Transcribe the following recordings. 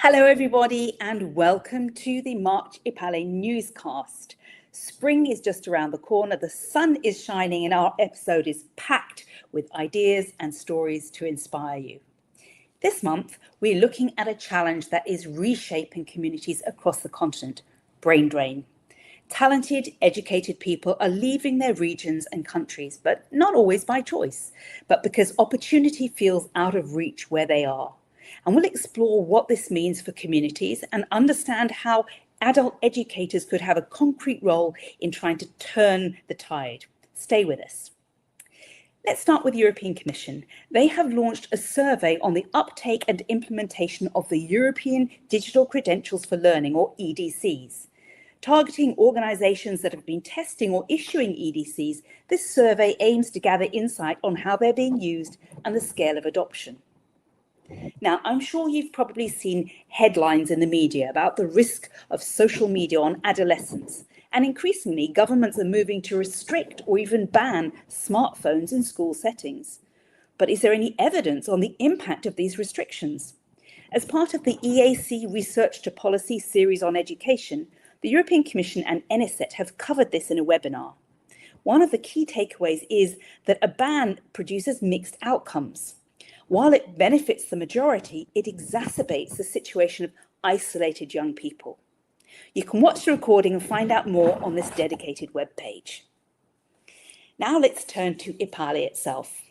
Hello, everybody, and welcome to the March EPALE Newscast. Spring is just around the corner, the sun is shining, and our episode is packed with ideas and stories to inspire you. This month, we're looking at a challenge that is reshaping communities across the continent: brain drain. Talented, educated people are leaving their regions and countries, but not always by choice, but because opportunity feels out of reach where they are. And we'll explore what this means for communities and understand how adult educators could have a concrete role in trying to turn the tide. Stay with us. Let's start with the European Commission. They have launched a survey on the uptake and implementation of the European Digital Credentials for Learning, or EDCs. Targeting organisations that have been testing or issuing EDCs, this survey aims to gather insight on how they're being used and the scale of adoption. Now, I'm sure you've probably seen headlines in the media about the risk of social media on adolescents, and increasingly governments are moving to restrict or even ban smartphones in school settings. But is there any evidence on the impact of these restrictions? As part of the EAC Research to Policy series on education, the European Commission and NSET have covered this in a webinar. One of the key takeaways is that a ban produces mixed outcomes. While it benefits the majority, it exacerbates the situation of isolated young people. You can watch the recording and find out more on this dedicated webpage. Now let's turn to EPALE itself.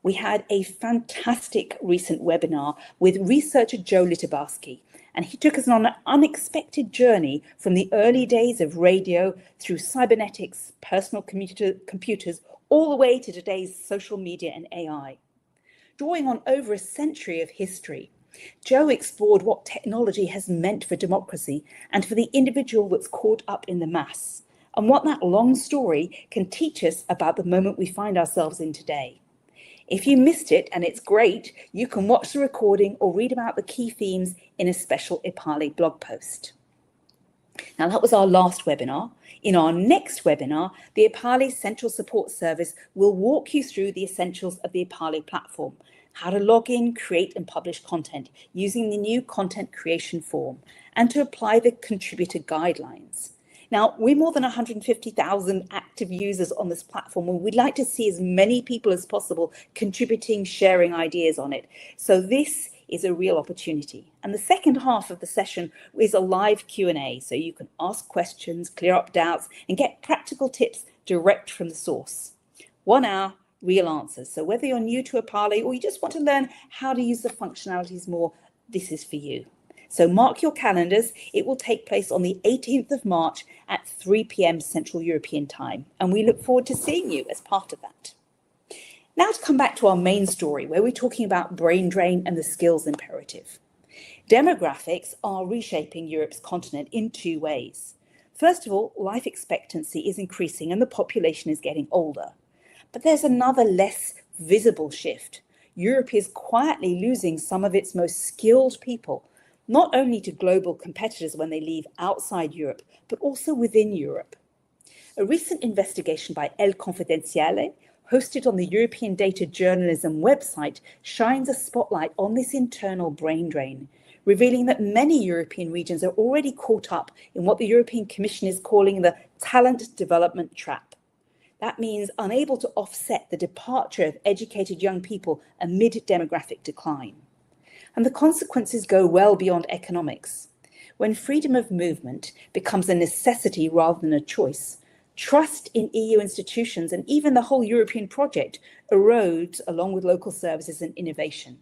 We had a fantastic recent webinar with researcher Joe Litobarski, and he took us on an unexpected journey from the early days of radio through cybernetics, personal computers, all the way to today's social media and AI. Drawing on over a century of history, Joe explored what technology has meant for democracy and for the individual that's caught up in the mass, and what that long story can teach us about the moment we find ourselves in today. If you missed it, and it's great, you can watch the recording or read about the key themes in a special EPALE blog post. Now, that was our last webinar. In our next webinar, the EPALE Central Support Service will walk you through the essentials of the EPALE platform, how to log in, create and publish content using the new content creation form, and to apply the contributor guidelines. Now, we're more than 150,000 active users on this platform, and we'd like to see as many people as possible contributing, sharing ideas on it. So this is a real opportunity. And the second half of the session is a live Q&A, so you can ask questions, clear up doubts, and get practical tips direct from the source. 1 hour, real answers. So whether you're new to EPALE or you just want to learn how to use the functionalities more, this is for you. So mark your calendars. It will take place on the 18th of March at 3 p.m. Central European Time, and we look forward to seeing you as part of that. Now to come back to our main story, where we're talking about brain drain and the skills imperative. Demographics are reshaping Europe's continent in two ways. First of all, life expectancy is increasing and the population is getting older. But there's another less visible shift. Europe is quietly losing some of its most skilled people, not only to global competitors when they leave outside Europe, but also within Europe. A recent investigation by El Confidenciale, hosted on the European Data Journalism website, shines a spotlight on this internal brain drain, revealing that many European regions are already caught up in what the European Commission is calling the talent development trap. That means unable to offset the departure of educated young people amid demographic decline. And the consequences go well beyond economics. When freedom of movement becomes a necessity rather than a choice, trust in EU institutions and even the whole European project erodes along with local services and innovation.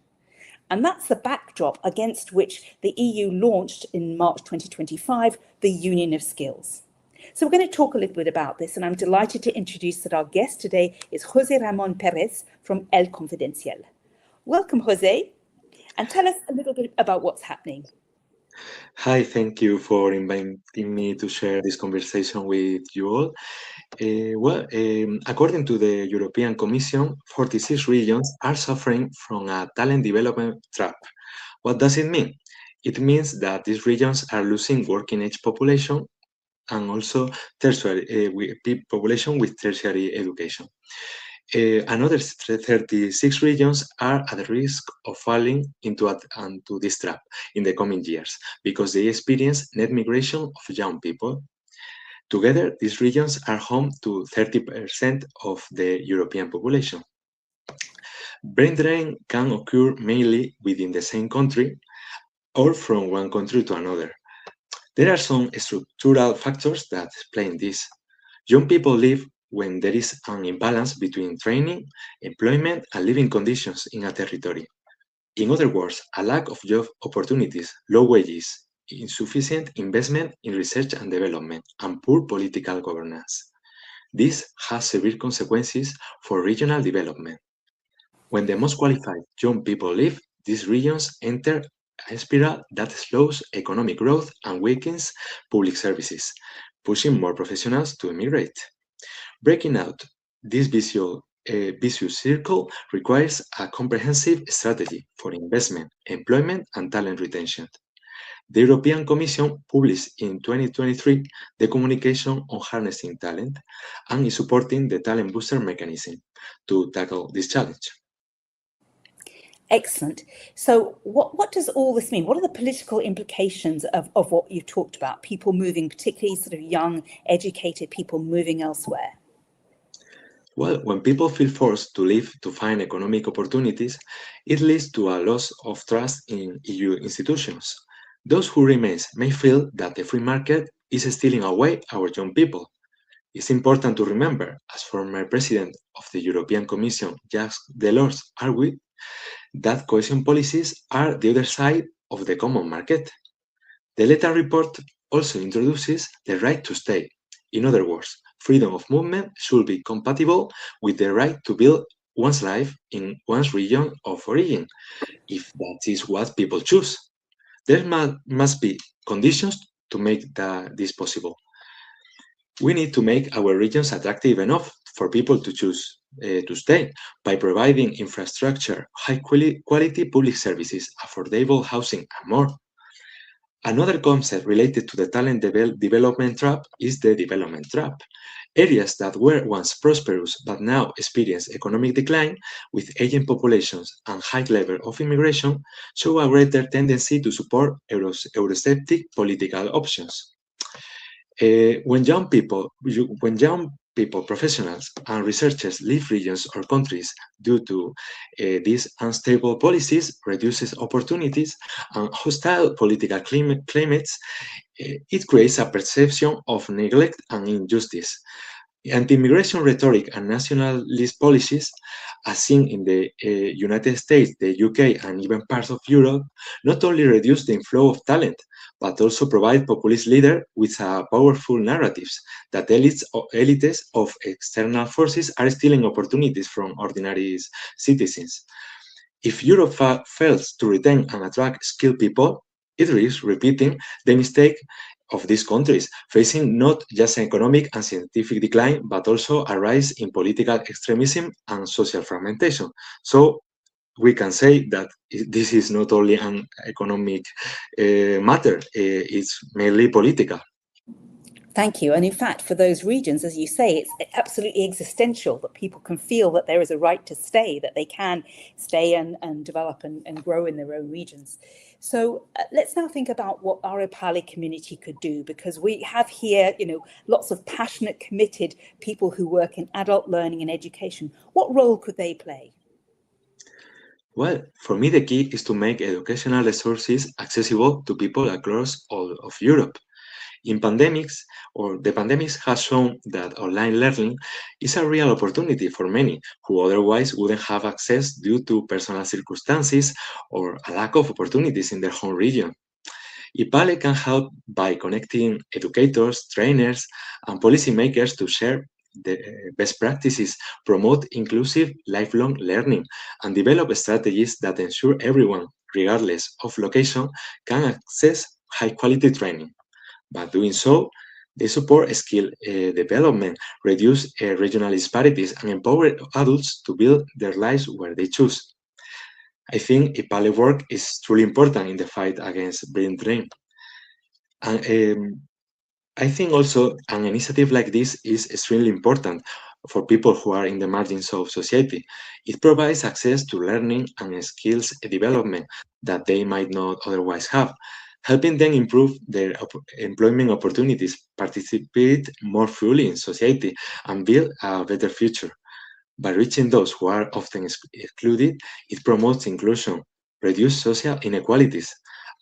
And that's the backdrop against which the EU launched in March 2025, the Union of Skills. So we're going to talk a little bit about this, and I'm delighted to introduce that our guest today is José Ramón Pérez from El Confidencial. Welcome, José, and tell us a little bit about what's happening. Hi, thank you for inviting me to share this conversation with you all. According to the European Commission, 46 regions are suffering from a talent development trap. What does it mean? It means that these regions are losing working age population and also tertiary population with tertiary education. Another 36 regions are at risk of falling into this trap in the coming years because they experience net migration of young people. Together, these regions are home to 30% of the European population. Brain drain can occur mainly within the same country or from one country to another. There are some structural factors that explain this. Young people leave when there is an imbalance between training, employment, and living conditions in a territory. In other words, a lack of job opportunities, low wages, insufficient investment in research and development, and poor political governance. This has severe consequences for regional development. When the most qualified young people leave, these regions enter a spiral that slows economic growth and weakens public services, pushing more professionals to immigrate. Breaking out this vicious circle requires a comprehensive strategy for investment, employment, and talent retention. The European Commission published in 2023 the communication on harnessing talent and is supporting the talent booster mechanism to tackle this challenge. Excellent. So what does all this mean? What are the political implications of what you've talked about? People moving, particularly sort of young, educated people moving elsewhere? Well, when people feel forced to leave to find economic opportunities, it leads to a loss of trust in EU institutions. Those who remain may feel that the free market is stealing away our young people. It's important to remember, as former president of the European Commission, Jacques Delors, argued, that cohesion policies are the other side of the common market. The Letta report also introduces the right to stay. In other words, freedom of movement should be compatible with the right to build one's life in one's region of origin, if that is what people choose. There must be conditions to make this possible. We need to make our regions attractive enough for people to choose to stay by providing infrastructure, high quality public services, affordable housing, and more. Another concept related to the talent development trap is the development trap. Areas that were once prosperous but now experience economic decline with aging populations and high level of immigration show a greater tendency to support Eurosceptic political options. When young people, professionals, and researchers leave regions or countries due to these unstable policies, reduces opportunities, and hostile political climates, it creates a perception of neglect and injustice. Anti-immigration rhetoric and nationalist policies, as seen in the United States, the UK, and even parts of Europe, not only reduce the inflow of talent, but also provide populist leaders with powerful narratives that elites of external forces are stealing opportunities from ordinary citizens. If Europe fails to retain and attract skilled people, it risks repeating the mistake of these countries, facing not just an economic and scientific decline, but also a rise in political extremism and social fragmentation. So we can say that this is not only an economic matter, it's mainly political. Thank you. And in fact, for those regions, as you say, it's absolutely existential that people can feel that there is a right to stay, that they can stay and develop and grow in their own regions. So let's now think about what our EPALE community could do, because we have here, lots of passionate, committed people who work in adult learning and education. What role could they play? Well, for me, the key is to make educational resources accessible to people across all of Europe. In pandemics, or the pandemics has shown that online learning is a real opportunity for many who otherwise wouldn't have access due to personal circumstances or a lack of opportunities in their home region. EPALE can help by connecting educators, trainers, and policymakers to share the best practices, promote inclusive lifelong learning, and develop strategies that ensure everyone, regardless of location, can access high-quality training. By doing so, they support skill development, reduce regional disparities, and empower adults to build their lives where they choose. I think EPALE work is truly important in the fight against brain drain. And I think also an initiative like this is extremely important for people who are in the margins of society. It provides access to learning and skills development that they might not otherwise have, helping them improve their employment opportunities, participate more fully in society, and build a better future. By reaching those who are often excluded, it promotes inclusion, reduces social inequalities,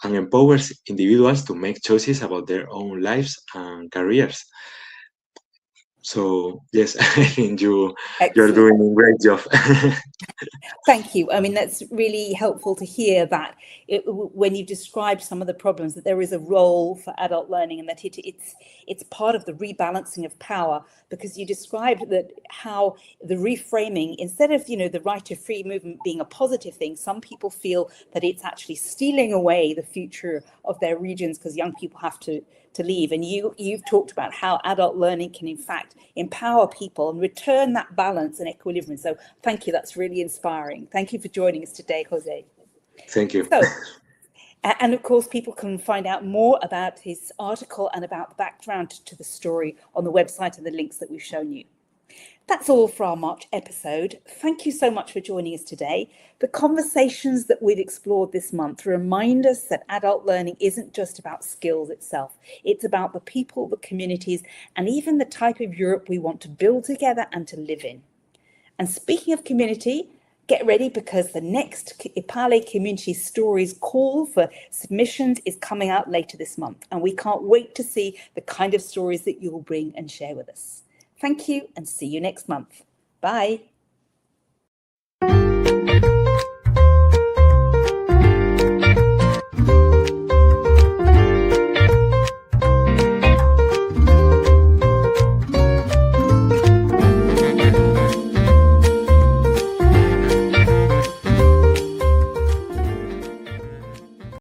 and empowers individuals to make choices about their own lives and careers. So yes, I think you're Excellent. doing a great job. Thank you. I mean, that's really helpful to hear that when you describe some of the problems, that there is a role for adult learning and that it's part of the rebalancing of power, because you described that how the reframing, instead of, the right to free movement being a positive thing, some people feel that it's actually stealing away the future of their regions because young people have to leave. And you've talked about how adult learning can in fact empower people and return that balance and equilibrium. So thank you, that's really inspiring. Thank you for joining us today, Jose. Thank you. So, and of course, people can find out more about his article and about the background to the story on the website and the links that we've shown you. That's all for our March episode. Thank you so much for joining us today. The conversations that we've explored this month remind us that adult learning isn't just about skills itself. It's about the people, the communities, and even the type of Europe we want to build together and to live in. And speaking of community, get ready, because the next EPALE Community Stories call for submissions is coming out later this month. And we can't wait to see the kind of stories that you will bring and share with us. Thank you, and see you next month. Bye.